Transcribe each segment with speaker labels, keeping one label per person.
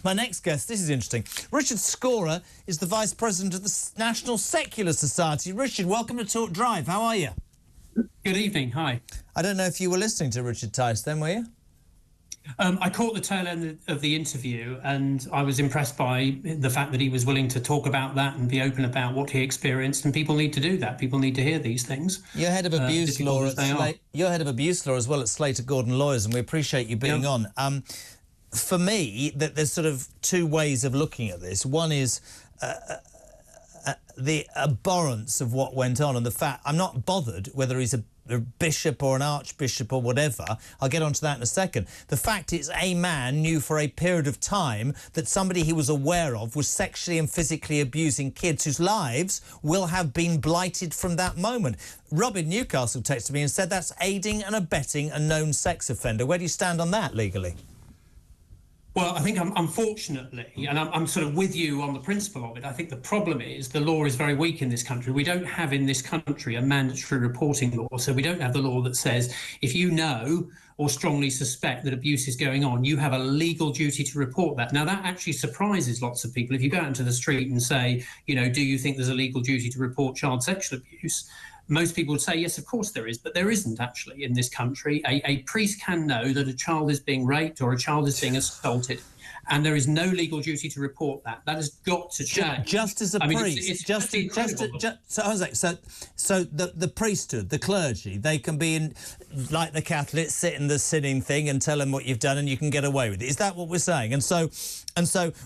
Speaker 1: My next guest, this is interesting. Richard Scorer is the Vice President of the National Secular Society. Richard, welcome to Talk Drive. How are you?
Speaker 2: Good evening. Hi.
Speaker 1: I don't know if you were listening to Richard Tice then, were you?
Speaker 2: I caught the tail end of the interview and I was impressed by the fact that he was willing to talk about that and be open about what he experienced, and people need to do that. People need to hear these things.
Speaker 1: You're head of abuse law you're head of abuse law as well at Slater Gordon Lawyers, and we appreciate you being on. For me, there's sort of two ways of looking at this. One is the abhorrence of what went on and the fact I'm not bothered whether he's a bishop or an archbishop or whatever. I'll get onto that in a second. The fact is a man knew for a period of time that somebody he was aware of was sexually and physically abusing kids whose lives will have been blighted from that moment. Robin Newcastle texted me and said that's aiding and abetting a known sex offender. Where do you stand on that legally?
Speaker 2: Well, I think unfortunately, and I'm sort of with you on the principle of it, I think the problem is the law is very weak in this country. We don't have in this country a mandatory reporting law. So we don't have the law that says if you know or strongly suspect that abuse is going on, you have a legal duty to report that. Now, that actually surprises lots of people. If you go out into the street and say, you know, do you think there's a legal duty to report child sexual abuse? Most people would say, yes, of course there is, but there isn't actually in this country. A priest can know that a child is being raped or a child is being assaulted, and there is no legal duty to report that. That has got to change.
Speaker 1: Just as a priest, so the priesthood, the clergy, they can be in, like the Catholics, sit in the sinning thing and tell them what you've done and you can get away with it. Is that what we're saying? And so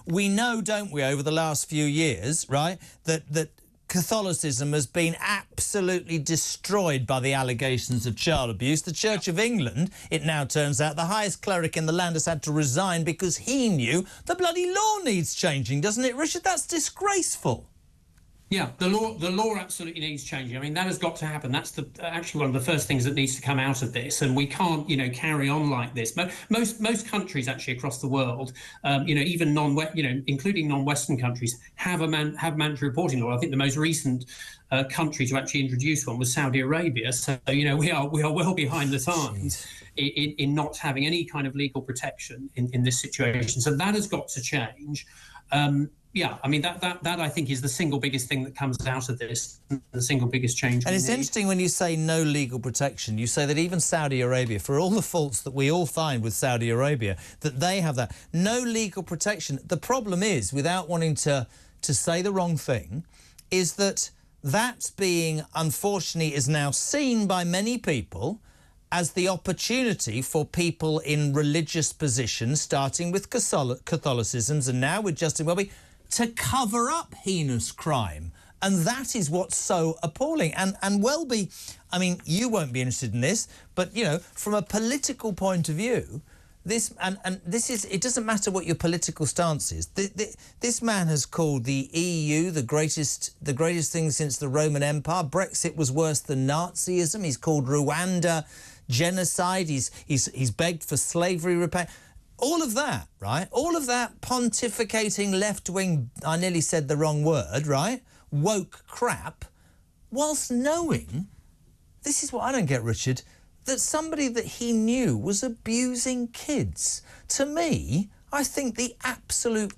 Speaker 1: we know, don't we, over the last few years, right, that Catholicism has been absolutely destroyed by the allegations of child abuse. The Church of England, it now turns out, the highest cleric in the land has had to resign because he knew the bloody law needs changing, doesn't it, Richard? That's disgraceful.
Speaker 2: Yeah, the law absolutely needs changing. I mean, that has got to happen. That's actually one of the first things that needs to come out of this, and we can't, you know, carry on like this. Most countries actually across the world, you know, even including non-Western countries, have mandatory reporting law. I think the most recent country to actually introduce one was Saudi Arabia. So, you know, we are well behind the times in not having any kind of legal protection in this situation. So that has got to change. Yeah, I mean, that I think is the single biggest thing that comes out of this, the single biggest change.
Speaker 1: And it's interesting when you say no legal protection, you say that even Saudi Arabia, for all the faults that we all find with Saudi Arabia, that they have that. No legal protection. The problem is, without wanting to say the wrong thing, is that that's being, unfortunately, is now seen by many people as the opportunity for people in religious positions, starting with Catholicisms and now with Justin Welby, to cover up heinous crime. And that is what's so appalling. And Welby, I mean, you won't be interested in this, but, you know, from a political point of view, this is, it doesn't matter what your political stance is. This man has called the EU the greatest thing since the Roman Empire. Brexit was worse than Nazism. He's called Rwanda genocide. He's begged for slavery repair. All of that, right? All of that pontificating left-wing, I nearly said the wrong word, right? Woke crap, whilst knowing, this is what I don't get, Richard, that somebody that he knew was abusing kids. To me, I think the absolute...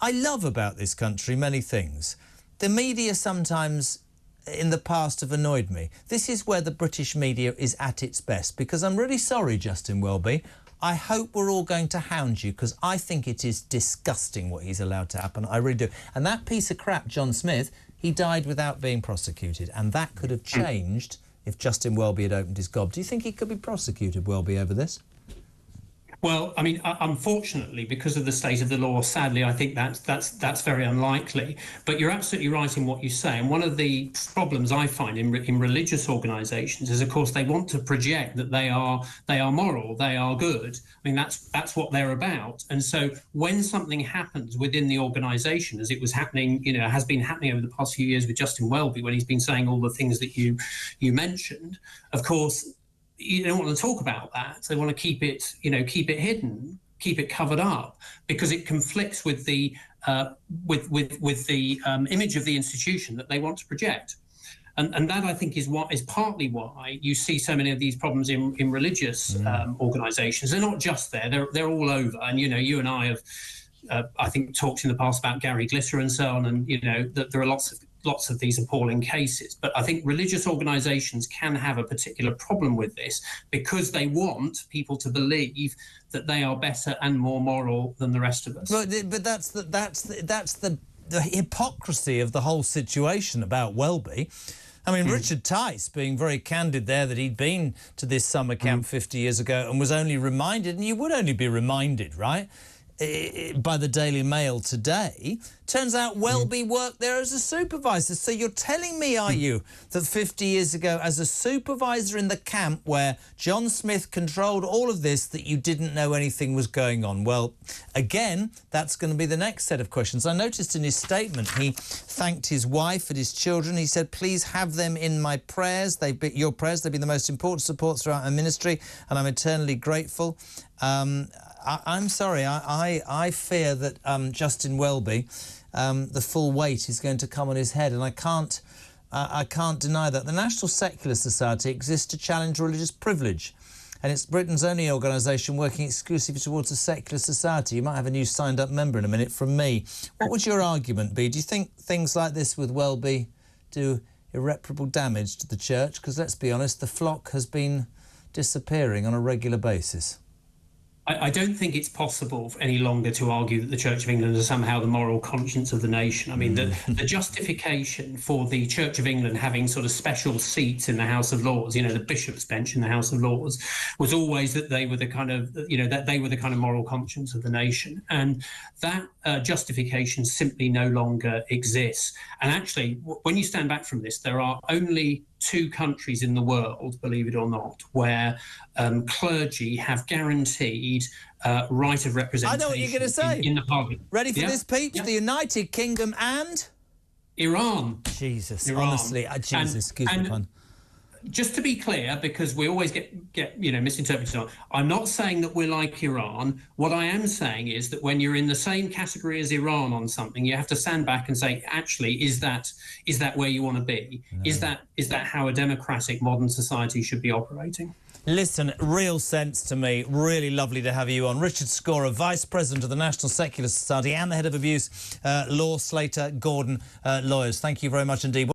Speaker 1: I love about this country many things. The media sometimes in the past have annoyed me. This is where the British media is at its best, because I'm really sorry, Justin Welby. I hope we're all going to hound you, because I think it is disgusting what he's allowed to happen. I really do. And that piece of crap, John Smyth, he died without being prosecuted, and that could have changed if Justin Welby had opened his gob. Do you think he could be prosecuted, Welby, over this?
Speaker 2: Well, I mean, unfortunately, because of the state of the law, sadly, I think that's very unlikely. But you're absolutely right in what you say. And one of the problems I find in religious organisations is, of course, they want to project that they are moral, they are good. I mean, that's what they're about. And so when something happens within the organisation, as it was happening, you know, has been happening over the past few years with Justin Welby, when he's been saying all the things that you mentioned, of course, you don't want to talk about that. They want to keep it, you know, keep it hidden, keep it covered up, because it conflicts with the image of the institution that they want to project. And that, I think, is partly why you see so many of these problems in religious organisations. They're not just there; they're all over. And you know, you and I have I think, talked in the past about Gary Glitter and so on, and that there are lots of these appalling cases. But I think religious organisations can have a particular problem with this because they want people to believe that they are better and more moral than the rest of us.
Speaker 1: But that's the hypocrisy of the whole situation about Welby. I mean, Richard Tice being very candid there that he'd been to this summer camp 50 years ago and was only reminded, and you would only be reminded, right, by the Daily Mail today. Turns out Welby worked there as a supervisor. So you're telling me, are you, that 50 years ago, as a supervisor in the camp where John Smyth controlled all of this, that you didn't know anything was going on? Well, again, that's going to be the next set of questions. I noticed in his statement he thanked his wife and his children. He said, please have them in my prayers. Your prayers, they've been the most important support throughout my ministry, and I'm eternally grateful. I'm sorry, I fear that Justin Welby, the full weight is going to come on his head, and I can't deny that. The National Secular Society exists to challenge religious privilege, and it's Britain's only organisation working exclusively towards a secular society. You might have a new signed-up member in a minute from me. What would your argument be? Do you think things like this with Welby do irreparable damage to the church? Because let's be honest, the flock has been disappearing on a regular basis.
Speaker 2: I don't think it's possible any longer to argue that the Church of England is somehow the moral conscience of the nation. I mean, the justification for the Church of England having sort of special seats in the House of Lords, the Bishop's bench in the House of Lords, was always that they were the kind of, that they were the kind of moral conscience of the nation. And that justification simply no longer exists. And actually, when you stand back from this, there are only 2 countries in the world, believe it or not, where clergy have guaranteed right of representation.
Speaker 1: I know what you're going to say.
Speaker 2: In the Parliament.
Speaker 1: Ready for this, peeps? Yeah. The United Kingdom and
Speaker 2: Iran.
Speaker 1: Jesus,
Speaker 2: Iran.
Speaker 1: Honestly, Jesus, excuse me, pun.
Speaker 2: Just to be clear, because we always get misinterpreted on, I'm not saying that we're like Iran. What I am saying is that when you're in the same category as Iran on something, you have to stand back and say, actually, is that where you want to be? No. Is that how a democratic modern society should be operating?
Speaker 1: Listen, real sense to me. Really lovely to have you on. Richard Scorer, Vice President of the National Secular Society and the Head of Abuse Law, Slater Gordon Lawyers. Thank you very much indeed.